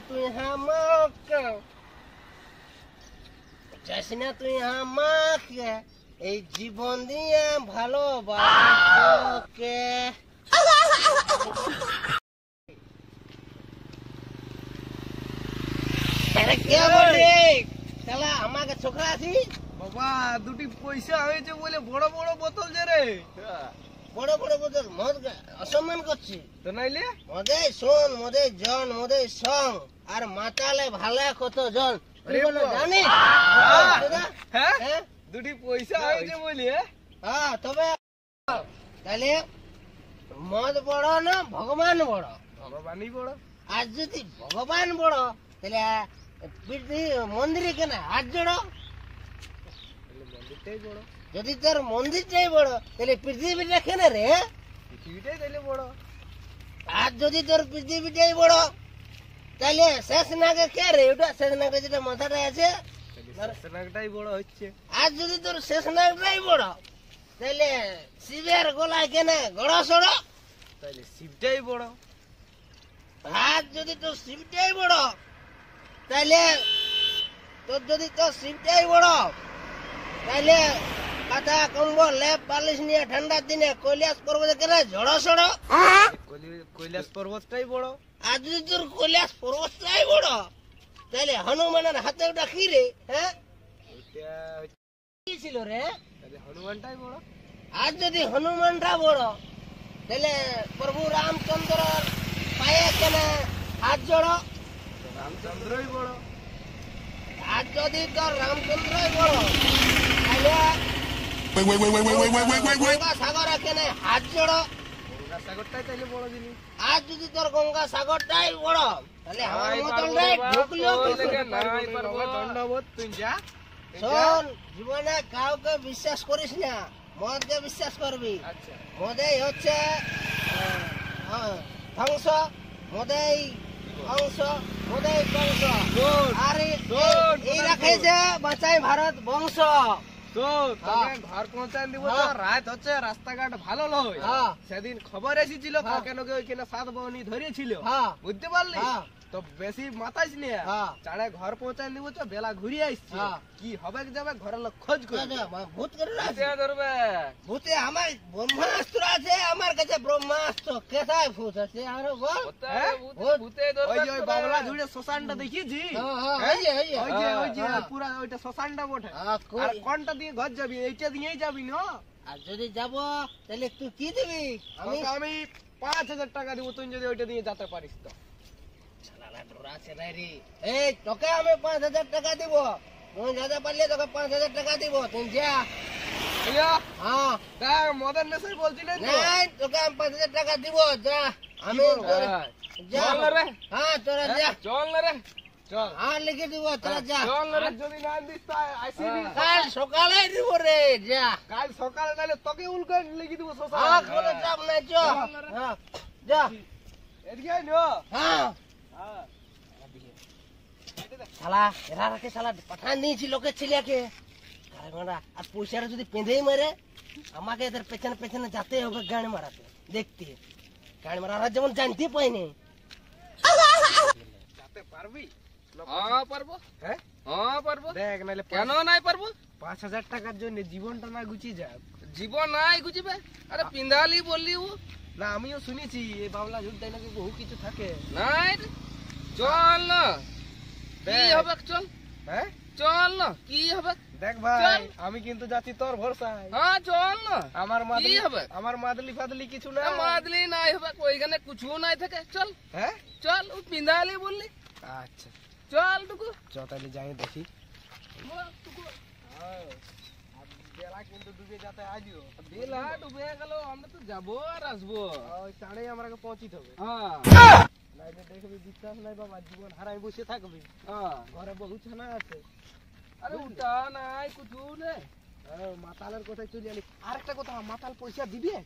তুই আমাকে যাসনা তুই আমাকে এই জীবন দিয়ে ভালোবাসি আমাকে ছোকরা আছি বাবা দুটি পয়সা হয়েছে বলে বড় বড় বোতল যে রে বড় বড় বোতল মদ অসম্মান করছি তো নাইলে মদে শোন মদে জন মদে সং আর মাতালে ভালা কত জন জানিস হ্যাঁ দুটি পয়সা হয়েছে বলি হ্যাঁ তবে তাহলে মদ বড় না ভগবান বড় ভগবানই বড় আর যদি ভগবান বড় তাহলে মন্দিরে কেন হাত জোড়ো মন্দিরটাই বড় যদি তোর মন্দিরটাই বড় তাহলে পৃথিবীটা কেন রে পৃথিবীটাই তাইলে বড় আর যদি তোর পৃথিবীটাই বড় তাহলে শেষ নাগে কে রে ওটা শেষ নাগে যেটা মাথাটা আছে শেষনাগটাই বড় হচ্ছে আর যদি তোর শেষ নাগটাই বড় তাহলে শিবের গলায় কেন গড় সড়ো তাইলে শিবটাই বড় আর যদি তোর শিবটাই বড় তাহলে তোর যদি তোর শিবটাই বড় তাহলে কাঁথা কম্বল লেপ পালিশ নিয়ে ঠান্ডার দিনে কৈলাস পর্বতে কেন ঝড় সড়ো কৈলাস পর্বতটাই বড় আর যদি তোর কৈলাস পর্বতটাই বড় তাহলে হনুমানের হাতে ওটা কি রে হ্যাঁ কি ছিল রে হনুমানটাই বড় আর যদি হনুমানটা বড় তাহলে প্রভু রামচন্দ্র পায়ে কেন হাত জড়ো রামচন্দ্রই বড় আর যদি তোর রামচন্দ্রই বড় তাহলে গঙ্গা সাগরে কেন হাত জড়ো গঙ্গা সাগরটাই তাইলে বড় জিনিস আর যদি তোর গঙ্গা সাগরটাই বড় তাহলে আমার মতনটাই ঢুকলেও দণ্ডবোধ তুই যা শোন জীবনে কাউকে বিশ্বাস করিস না মদকে বিশ্বাস করবি মদেই হচ্ছে ধ্বংস মদেই ধ্বংস মদেই ধ্বংস আর এই রাখে যে বাঁচাই ভারত বংশ ঘর পৌঁছান দিব রাত হচ্ছে রাস্তাঘাট ভালো নয় সেদিন খবর এসেছিল কেন ওইখানে 7 বহনি ধরেছিল বুঝতে পারলি তো বেশি মাতাইস নিয়ে চাড়ে ঘর পৌঁছান দিব বেলা ঘুরিয়ে আসছে কি হবে যাবে ঘরের লোক খোঁজ করে ভূত করে ধরবে ভূতে আমার ব্রহ্মাস্ত্র আছে আমার কাছে ব্রহ্মাস্ত্র কেসায় ভূত আছে আর বল ভূতে ধরবে ওই যে বাংলা জুড়ে শ্মশানটা দেখিয়েছি ওই যে পুরো ওইটা শ্মশানটা বটে আর কোনটা দিয়ে ঘর যাবি এইটা দিয়েই যাবি না আর যদি যাব তাহলে তুই কি দিবি আমি 5000 টাকা দিব তুই যদি ওইটা দিয়ে যেতে পারিস তো এই তোকে আমি 5000 টাকা দিব তুই যেতে পারলে তোকে 5000 টাকা দিব তুই যা হ্যাঁ দেখ মদন নেশাই বলছিলেন তোকে আমি 5000 টাকা দিব যা আমি হ্যাঁ তোরা যা চল না রে চল হ্যাঁ লিখে দিব তোরা যা চল না রে যদি না দিস তো আসিবি কাল সকালে দিব রে যা কাল সকালে নালে তোকে উল্কা লিখে দিব সোসা হ্যাঁ কোনো চাপ নাই চল হ্যাঁ যা এদিকে আয় নো হ্যাঁ শালা এরা রাখে শালা পাঠান দিয়েছি লোকের ছেলেকে আর পয়সাটা যদি পেঁধেই মারে আমাকে এদের পেছনে পেছনে যেতে হবে গাড়ি মারাতে দেখতে গাড়ি মারা যেমন জানতে পাইনি যেতে পারবি হ্যাঁ পারবো হ্যাঁ হ্যাঁ পারবো দেখ নাইলে কেন নাই পারবো 5000 টাকার জন্য জীবনটা না গুছিয়ে যাক জীবন নাই গুছিবে আরে পিন্দালি বললি ও না আমিও শুনেছি এই বাংলা যুদ্ধে নাকি বহু কিছু থাকে নাই চল না কি হবে চল হ্যাঁ চল না কি হবে দেখ ভাই আমি কিন্তু যাচ্ছি তোর ভরসায় হ্যাঁ চল না আমার কি হবে আমার মাদলি ফাদলি কিছু না মাদলি নাই হবে ওইখানে কিছু নাই থাকে চল হ্যাঁ চল ও পিন্দালি বললি আচ্ছা চল টুকু চল তাহলে যাই দেখি বেলা কিন্তু ডুবে যাতে আজও বেলা ডুবে গেল আমরা তো যাবো আর আসবো ওই চাঁড়ে আমাকে পৌঁছিতে হবে হ্যাঁ নাইলে দেখবি বিশ্বাস নাই বাবা জীবন হারাই বসে থাকবি হ্যাঁ ঘরে বহু ছানা আছে আরে উঠা নাই কিছু নেই মাতালের কথায় চলে আলি আরেকটা কথা মাতাল পয়সা দিবে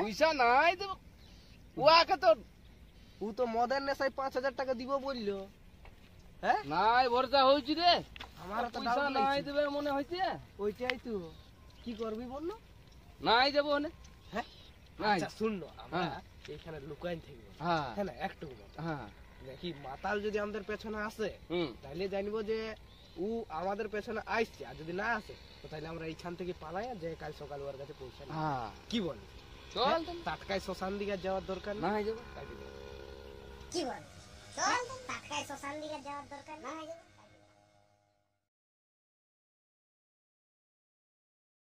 পয়সা নাই দেব ওয়াকে তো ও তো মদের নেশায় 5000 টাকা দিব বললো হ্যাঁ নাই ভরসা হইছি রে আমার তো পয়সা নাই দেবে মনে হইছে ওইটাই তো কি করবি বললো নাই যাবো না হ্যাঁ আচ্ছা শুন না, আমরা এখানে লুকাইন থাকবো, হ্যাঁ না, একটু মতো দেখি মাতাল যদি আমাদের পেছনে আসে তাহলে জানবো যে ও আমাদের পেছনে আসছে, আর যদি না আসে তো তাহলে আমরা এইখান থেকে পালাই যে কাল সকাল ওর কাছে পৌঁছাই। কি বল? চল টাটকায় শ্মশান দিকে যাওয়ার দরকার না হয়ে যাবো। কি বল? চল টাটকায় শ্মশান দিকে যাওয়ার দরকার না হয়ে যাবে।